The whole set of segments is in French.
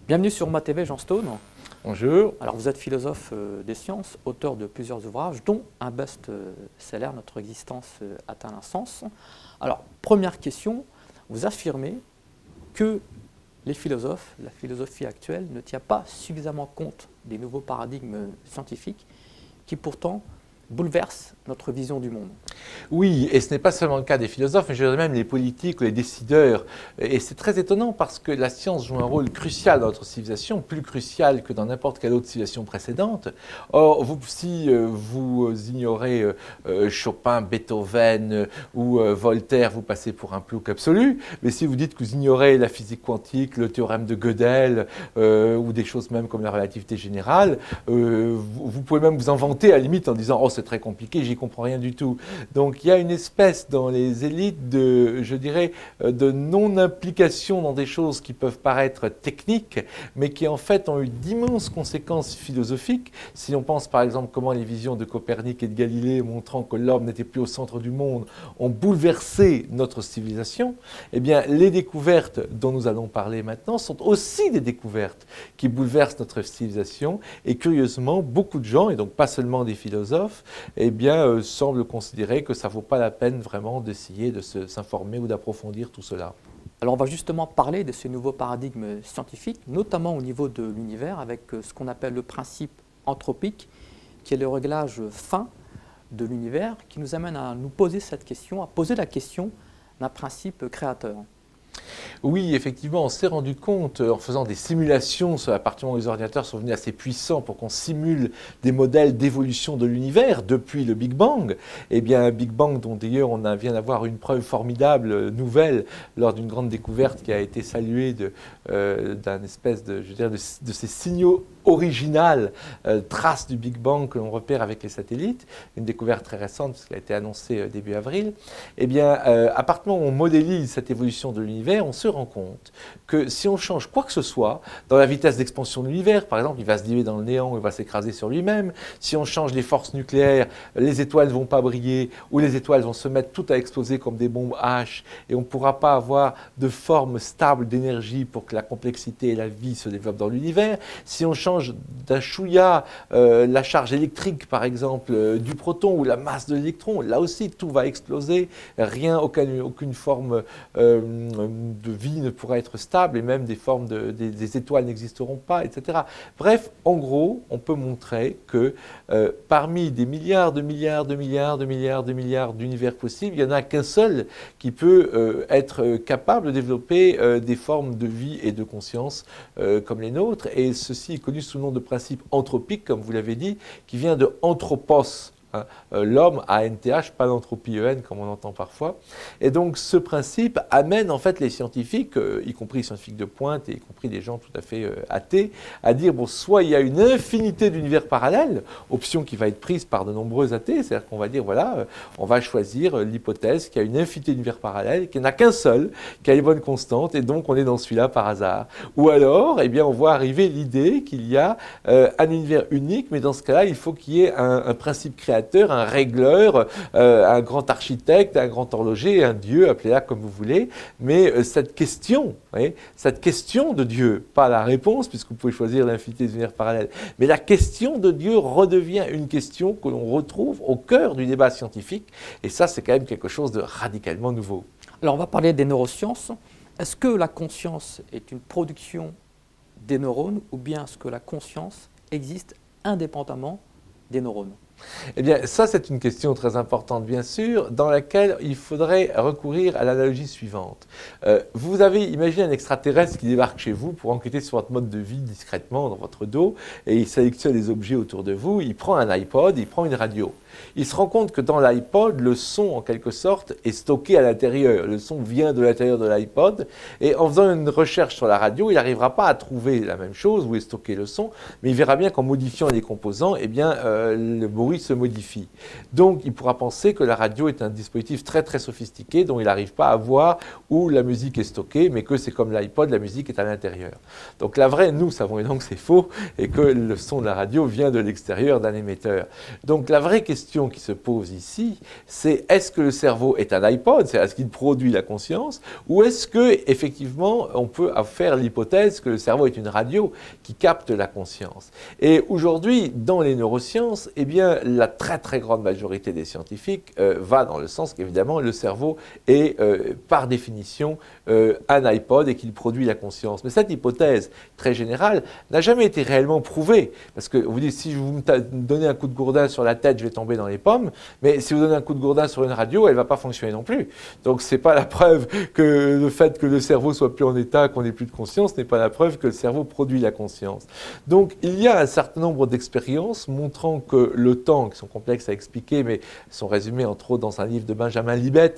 Bienvenue sur Ma TV, Jean Stone. Bonjour. Alors vous êtes philosophe des sciences, auteur de plusieurs ouvrages, dont un best-seller, Notre existence atteint un sens. Alors, première question, vous affirmez que les philosophes, la philosophie actuelle, ne tient pas suffisamment compte des nouveaux paradigmes scientifiques qui pourtant bouleversent notre vision du monde. Oui, et ce n'est pas seulement le cas des philosophes, mais je dirais même les politiques ou les décideurs. Et c'est très étonnant parce que la science joue un rôle crucial dans notre civilisation, plus crucial que dans n'importe quelle autre civilisation précédente. Or, si vous ignorez Chopin, Beethoven ou Voltaire, vous passez pour un plouc absolu. Mais si vous dites que vous ignorez la physique quantique, le théorème de Gödel ou des choses même comme la relativité générale, vous pouvez même vous inventer à la limite en disant « Oh, c'est très compliqué, j'y comprends rien du tout ». Donc il y a une espèce dans les élites de, je dirais, de non-implication dans des choses qui peuvent paraître techniques, mais qui en fait ont eu d'immenses conséquences philosophiques. Si on pense par exemple comment les visions de Copernic et de Galilée montrant que l'homme n'était plus au centre du monde ont bouleversé notre civilisation, eh bien les découvertes dont nous allons parler maintenant sont aussi des découvertes qui bouleversent notre civilisation et curieusement beaucoup de gens, et donc pas seulement des philosophes, eh bien semblent considérer que ça ne vaut pas la peine vraiment d'essayer de s'informer ou d'approfondir tout cela. Alors on va justement parler de ces nouveaux paradigmes scientifiques, notamment au niveau de l'univers, avec ce qu'on appelle le principe anthropique, qui est le réglage fin de l'univers, qui nous amène à nous poser cette question, à poser la question d'un principe créateur. Oui, effectivement, on s'est rendu compte en faisant des simulations à partir du moment où les ordinateurs sont venus assez puissants pour qu'on simule des modèles d'évolution de l'univers depuis le Big Bang. Eh bien, un Big Bang dont d'ailleurs on vient d'avoir une preuve formidable, nouvelle, lors d'une grande découverte qui a été saluée d'un espèce de, je veux dire, de ces signaux originales, traces du Big Bang que l'on repère avec les satellites, une découverte très récente parce qu'elle a été annoncée début avril. Eh bien, à partir du moment où on modélise cette évolution de l'univers, on se rend compte que si on change quoi que ce soit dans la vitesse d'expansion de l'univers, par exemple, il va se diluer dans le néant, il va s'écraser sur lui-même. Si on change les forces nucléaires, les étoiles ne vont pas briller ou les étoiles vont se mettre toutes à exploser comme des bombes H et on ne pourra pas avoir de forme stable d'énergie pour que la complexité et la vie se développent dans l'univers. Si on change d'un chouïa la charge électrique, par exemple, du proton ou la masse de l'électron, là aussi, tout va exploser. Aucune forme de vie ne pourra être stable et même des étoiles n'existeront pas, etc. Bref, en gros, on peut montrer que parmi des milliards d'univers possibles, il n'y en a qu'un seul qui peut être capable de développer des formes de vie et de conscience comme les nôtres. Et ceci est connu sous le nom de principe anthropique, comme vous l'avez dit, qui vient de anthropos. L'homme, A-N-T-H, pas l'entropie E-N comme on entend parfois. Et donc ce principe amène en fait les scientifiques, y compris les scientifiques de pointe et y compris des gens tout à fait athées, à dire bon, soit il y a une infinité d'univers parallèles, option qui va être prise par de nombreux athées, c'est-à-dire qu'on va dire voilà, on va choisir l'hypothèse qu'il y a une infinité d'univers parallèles, qu'il n'y en a qu'un seul, qui a les bonnes constantes, et donc on est dans celui-là par hasard. Ou alors, eh bien, on voit arriver l'idée qu'il y a un univers unique, mais dans ce cas-là, il faut qu'il y ait un principe créateur, un régleur, un grand architecte, un grand horloger, un dieu, appelez-la comme vous voulez. Mais cette question de Dieu, pas la réponse, puisque vous pouvez choisir l'infinité d'univers parallèles, mais la question de Dieu redevient une question que l'on retrouve au cœur du débat scientifique. Et ça, c'est quand même quelque chose de radicalement nouveau. Alors, on va parler des neurosciences. Est-ce que la conscience est une production des neurones ou bien est-ce que la conscience existe indépendamment des neurones ? Eh bien, ça, c'est une question très importante, bien sûr, dans laquelle il faudrait recourir à l'analogie suivante. Vous avez imaginé un extraterrestre qui débarque chez vous pour enquêter sur votre mode de vie discrètement dans votre dos, et il sélectionne les objets autour de vous, il prend un iPod, il prend une radio. Il se rend compte que dans l'iPod, le son, en quelque sorte, est stocké à l'intérieur. Le son vient de l'intérieur de l'iPod, et en faisant une recherche sur la radio, il n'arrivera pas à trouver la même chose, où est stocké le son, mais il verra bien qu'en modifiant les composants, eh bien, le bruit se modifie. Donc, il pourra penser que la radio est un dispositif très très sophistiqué dont il n'arrive pas à voir où la musique est stockée, mais que c'est comme l'iPod, la musique est à l'intérieur. Donc, la vraie, nous savons donc que c'est faux et que le son de la radio vient de l'extérieur d'un émetteur. Donc, la vraie question question qui se pose ici, c'est est-ce que le cerveau est un iPod, c'est-à-dire est-ce qu'il produit la conscience, ou est-ce que effectivement on peut faire l'hypothèse que le cerveau est une radio qui capte la conscience. Et aujourd'hui, dans les neurosciences, eh bien, la très très grande majorité des scientifiques va dans le sens qu'évidemment le cerveau est par définition un iPod et qu'il produit la conscience. Mais cette hypothèse très générale n'a jamais été réellement prouvée, parce que vous dites si vous me donnez un coup de gourdin sur la tête, je vais tomber dans les pommes, mais si vous donnez un coup de gourdin sur une radio, elle ne va pas fonctionner non plus. Donc ce n'est pas la preuve que le fait que le cerveau soit plus en état, qu'on n'ait plus de conscience, n'est pas la preuve que le cerveau produit la conscience. Donc il y a un certain nombre d'expériences montrant que le temps, qui sont complexes à expliquer, mais sont résumées entre autres dans un livre de Benjamin Libet,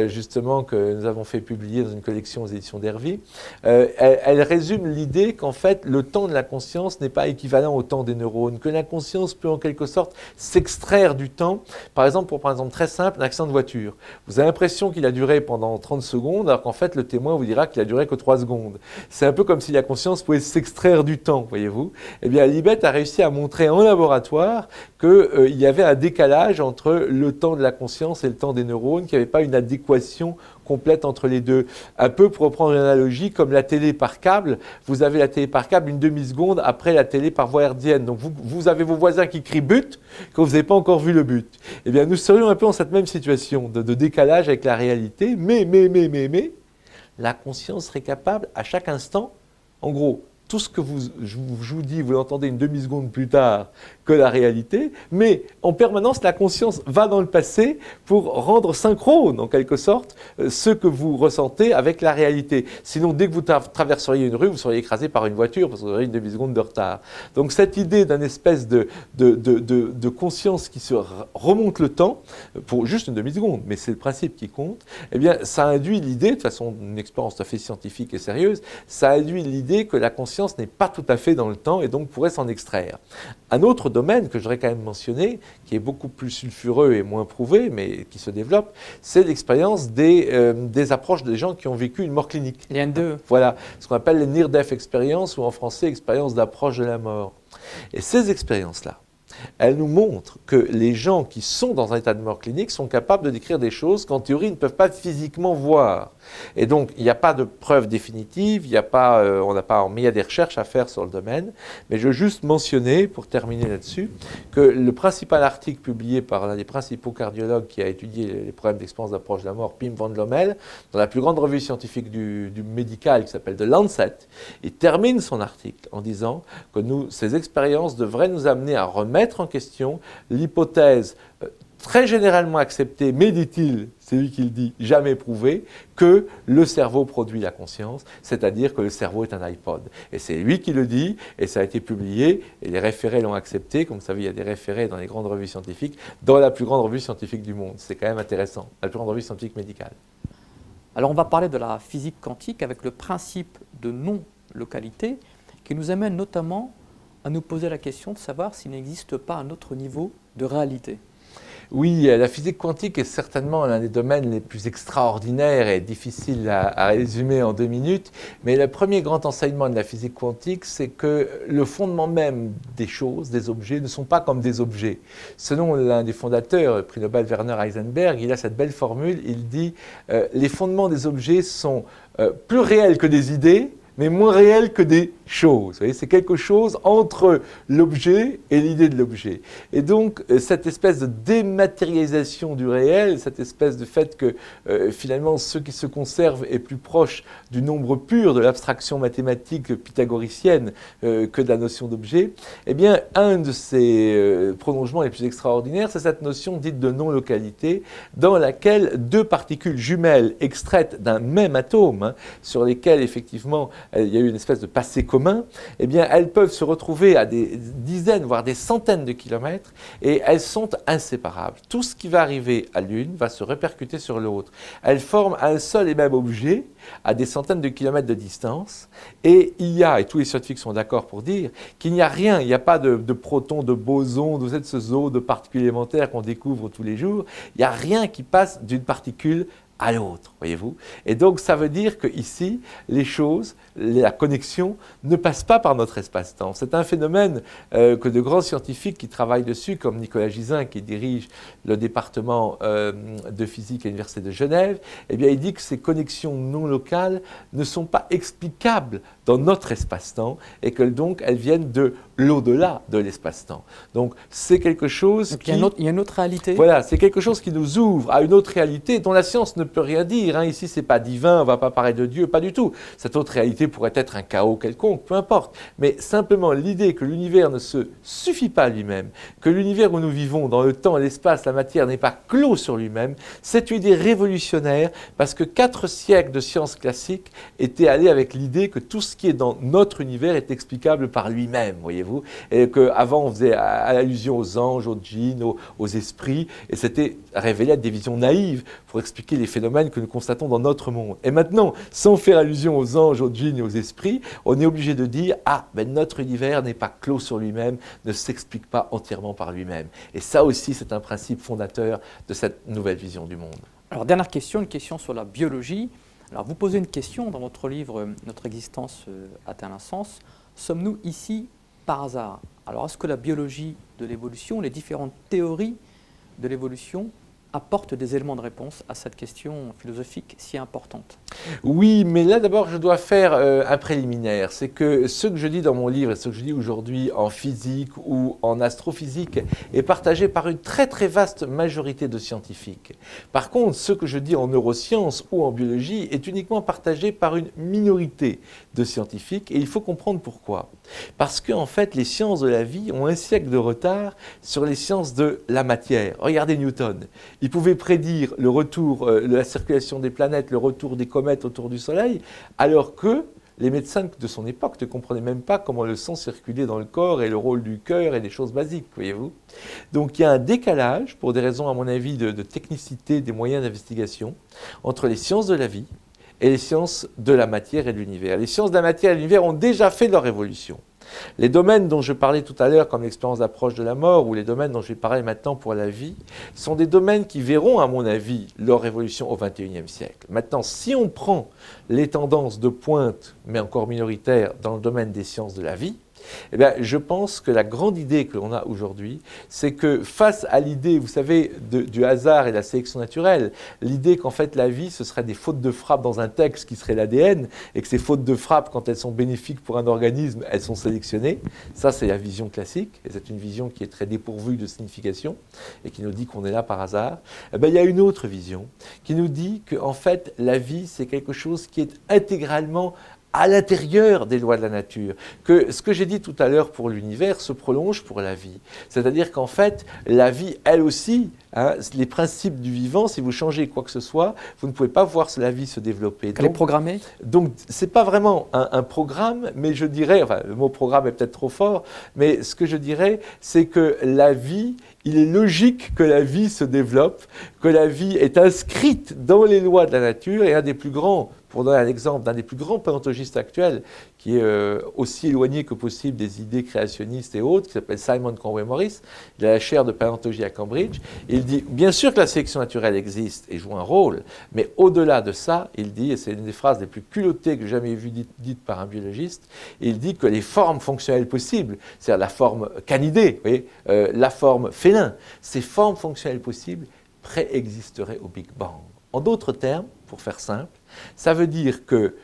justement que nous avons fait publier dans une collection aux éditions d'Hervy, elle résume l'idée qu'en fait le temps de la conscience n'est pas équivalent au temps des neurones, que la conscience peut en quelque sorte s'extraire du temps. Par exemple, pour prendre un exemple très simple, un accident de voiture. Vous avez l'impression qu'il a duré pendant 30 secondes, alors qu'en fait le témoin vous dira qu'il a duré que 3 secondes. C'est un peu comme si la conscience pouvait s'extraire du temps, voyez-vous. Eh bien, Libet a réussi à montrer en laboratoire qu'il y avait un décalage entre le temps de la conscience et le temps des neurones, qu'il n'y avait pas une adéquation complète entre les deux. Un peu pour reprendre une analogie, comme la télé par câble, vous avez la télé par câble une demi-seconde après la télé par voie hertzienne. Donc vous avez vos voisins qui crient but quand vous n'avez pas encore vu le but. Eh bien, nous serions un peu dans cette même situation de décalage avec la réalité, mais, la conscience serait capable à chaque instant, en gros, tout ce que je vous dis, vous l'entendez une demi-seconde plus tard que la réalité, mais en permanence, la conscience va dans le passé pour rendre synchrone, en quelque sorte, ce que vous ressentez avec la réalité. Sinon, dès que vous traverseriez une rue, vous seriez écrasé par une voiture, parce que vous auriez une demi-seconde de retard. Donc cette idée d'une espèce de conscience qui se remonte le temps, pour juste une demi-seconde, mais c'est le principe qui compte, eh bien, ça induit l'idée, de façon une expérience tout à fait scientifique et sérieuse, ça induit l'idée que la conscience n'est pas tout à fait dans le temps et donc pourrait s'en extraire. Un autre domaine que je voudrais quand même mentionner, qui est beaucoup plus sulfureux et moins prouvé, mais qui se développe, c'est l'expérience des approches des gens qui ont vécu une mort clinique. Les N2. Voilà, ce qu'on appelle les near-death experiences, ou en français, expérience d'approche de la mort. Et ces expériences-là, elles nous montrent que les gens qui sont dans un état de mort clinique sont capables de décrire des choses qu'en théorie ils ne peuvent pas physiquement voir. Et donc il n'y a pas de preuve définitive, il y a des recherches à faire sur le domaine, mais je veux juste mentionner, pour terminer là-dessus, que le principal article publié par l'un des principaux cardiologues qui a étudié les problèmes d'expérience d'approche de la mort, Pim van Lommel, dans la plus grande revue scientifique du médical qui s'appelle The Lancet, il termine son article en disant que ces expériences devraient nous amener à remettre en question l'hypothèse très généralement acceptée, mais dit-il, c'est lui qui le dit, jamais prouvée, que le cerveau produit la conscience, c'est-à-dire que le cerveau est un iPod. Et c'est lui qui le dit, et ça a été publié, et les référés l'ont accepté. Comme vous savez, il y a des référés dans les grandes revues scientifiques, dans la plus grande revue scientifique du monde. C'est quand même intéressant, la plus grande revue scientifique médicale. Alors on va parler de la physique quantique avec le principe de non-localité qui nous amène notamment à nous poser la question de savoir s'il n'existe pas un autre niveau de réalité. Oui, la physique quantique est certainement l'un des domaines les plus extraordinaires et difficiles à résumer en 2 minutes, mais le premier grand enseignement de la physique quantique, c'est que le fondement même des choses, des objets, ne sont pas comme des objets. Selon l'un des fondateurs, le prix Nobel Werner Heisenberg, il a cette belle formule, il dit « Les fondements des objets sont plus réels que des idées, mais moins réel que des choses. Vous voyez, c'est quelque chose entre l'objet et l'idée de l'objet. Et donc, cette espèce de dématérialisation du réel, cette espèce de fait que finalement, ce qui se conserve est plus proche du nombre pur, de l'abstraction mathématique pythagoricienne que de la notion d'objet, eh bien, un de ces prolongements les plus extraordinaires, c'est cette notion dite de non-localité, dans laquelle 2 particules jumelles extraites d'un même atome, sur lesquelles, effectivement, il y a eu une espèce de passé commun, eh bien, elles peuvent se retrouver à des dizaines, voire des centaines de kilomètres, et elles sont inséparables. Tout ce qui va arriver à l'une va se répercuter sur l'autre. Elles forment un seul et même objet à des centaines de kilomètres de distance, et il y a, et tous les scientifiques sont d'accord pour dire, qu'il n'y a rien, il n'y a pas de protons, de bosons, de ce zoo de particules élémentaires qu'on découvre tous les jours, il n'y a rien qui passe d'une particule à l'autre, voyez-vous. Et donc, ça veut dire qu'ici, les choses, la connexion ne passe pas par notre espace-temps. C'est un phénomène que de grands scientifiques qui travaillent dessus, comme Nicolas Gisin, qui dirige le département de physique à l'Université de Genève, eh bien, il dit que ces connexions non locales ne sont pas explicables dans notre espace-temps et que donc elles viennent de l'au-delà de l'espace-temps. Donc, c'est quelque chose qui... Il y a une autre réalité. Voilà, c'est quelque chose qui nous ouvre à une autre réalité dont la science ne peut rien dire. Hein. Ici, ce n'est pas divin, on ne va pas parler de Dieu, pas du tout. Cette autre réalité pourrait être un chaos quelconque, peu importe. Mais simplement l'idée que l'univers ne se suffit pas à lui-même, que l'univers où nous vivons, dans le temps, l'espace, la matière, n'est pas clos sur lui-même, c'est une idée révolutionnaire parce que 4 siècles de sciences classiques étaient allés avec l'idée que tout ce qui est dans notre univers est explicable par lui-même, voyez-vous. Et qu'avant, on faisait allusion aux anges, aux djinns, aux esprits, et c'était révélé être des visions naïves pour expliquer les phénomènes que nous constatons dans notre monde. Et maintenant, sans faire allusion aux anges, aux djinns et aux esprits, on est obligé de dire « Ah, ben notre univers n'est pas clos sur lui-même, ne s'explique pas entièrement par lui-même. » Et ça aussi, c'est un principe fondateur de cette nouvelle vision du monde. Alors, dernière question, une question sur la biologie. Alors, vous posez une question dans votre livre « Notre existence atteint un sens ». Sommes-nous ici par hasard? Alors, est-ce que la biologie de l'évolution, les différentes théories de l'évolution apportent des éléments de réponse à cette question philosophique si importante? Oui, mais là d'abord je dois faire un préliminaire. C'est que ce que je dis dans mon livre et ce que je dis aujourd'hui en physique ou en astrophysique est partagé par une très très vaste majorité de scientifiques. Par contre, ce que je dis en neurosciences ou en biologie est uniquement partagé par une minorité de scientifiques et il faut comprendre pourquoi. Parce qu'en fait, les sciences de la vie ont un siècle de retard sur les sciences de la matière. Regardez Newton. Il pouvait prédire le retour de la circulation des planètes, le retour des comètes autour du Soleil, alors que les médecins de son époque ne comprenaient même pas comment le sang circulait dans le corps et le rôle du cœur et des choses basiques, voyez-vous. Donc il y a un décalage, pour des raisons à mon avis de technicité des moyens d'investigation, entre les sciences de la vie et les sciences de la matière et de l'univers. Les sciences de la matière et de l'univers ont déjà fait leur évolution. Les domaines dont je parlais tout à l'heure, comme l'expérience d'approche de la mort, ou les domaines dont je vais parler maintenant pour la vie, sont des domaines qui verront, à mon avis, leur évolution au XXIe siècle. Maintenant, si on prend les tendances de pointe, mais encore minoritaires, dans le domaine des sciences de la vie, eh bien, je pense que la grande idée que l'on a aujourd'hui, c'est que face à l'idée, vous savez, du hasard et de la sélection naturelle, l'idée qu'en fait la vie, ce serait des fautes de frappe dans un texte qui serait l'ADN, et que ces fautes de frappe, quand elles sont bénéfiques pour un organisme, elles sont sélectionnées. Ça, c'est la vision classique, et c'est une vision qui est très dépourvue de signification, et qui nous dit qu'on est là par hasard. Eh bien, il y a une autre vision qui nous dit qu'en fait, la vie, c'est quelque chose qui est intégralement à l'intérieur des lois de la nature, que ce que j'ai dit tout à l'heure pour l'univers se prolonge pour la vie. C'est-à-dire qu'en fait, la vie, elle aussi, hein, les principes du vivant, si vous changez quoi que ce soit, vous ne pouvez pas voir la vie se développer. Elle est programmée? Donc, ce n'est pas vraiment un programme, mais je dirais, enfin, le mot programme est peut-être trop fort, mais ce que je dirais, c'est que la vie, il est logique que la vie se développe, que la vie est inscrite dans les lois de la nature, et un des plus grands, pour donner un exemple, d'un des plus grands paléontologistes actuels, qui est aussi éloigné que possible des idées créationnistes et autres, qui s'appelle Simon Conway Morris. Il a la chaire de paléontologie à Cambridge. Et il dit, bien sûr que la sélection naturelle existe et joue un rôle, mais au-delà de ça, il dit, et c'est une des phrases les plus culottées que j'ai jamais vues dites par un biologiste, il dit que les formes fonctionnelles possibles, c'est-à-dire la forme canidée, vous voyez, la forme félin, ces formes fonctionnelles possibles préexisteraient au Big Bang. En d'autres termes, pour faire simple, ça veut dire que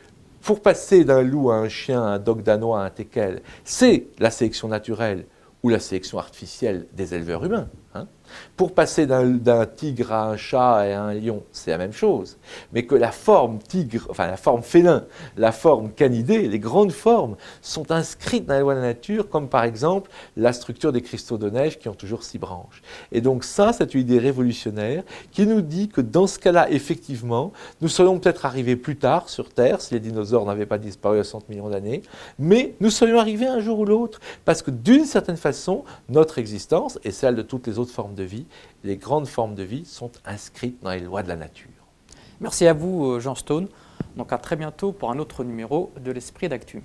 pour passer d'un loup à un chien, à un dogue danois, à un teckel, c'est la sélection naturelle ou la sélection artificielle des éleveurs humains. Hein. Pour passer d'un tigre à un chat et à un lion, c'est la même chose. Mais que la forme tigre, enfin la forme félin, la forme canidée, les grandes formes sont inscrites dans les lois de la nature, comme par exemple la structure des cristaux de neige qui ont toujours 6 branches. Et donc ça, c'est une idée révolutionnaire qui nous dit que dans ce cas-là, effectivement, nous serions peut-être arrivés plus tard sur Terre, si les dinosaures n'avaient pas disparu à 100 millions d'années, mais nous serions arrivés un jour ou l'autre, parce que d'une certaine façon, notre existence et celle de toutes les autres formes de vie, les grandes formes de vie sont inscrites dans les lois de la nature. Merci à vous, Jean Stone. Donc à très bientôt pour un autre numéro de l'Esprit d'Actu.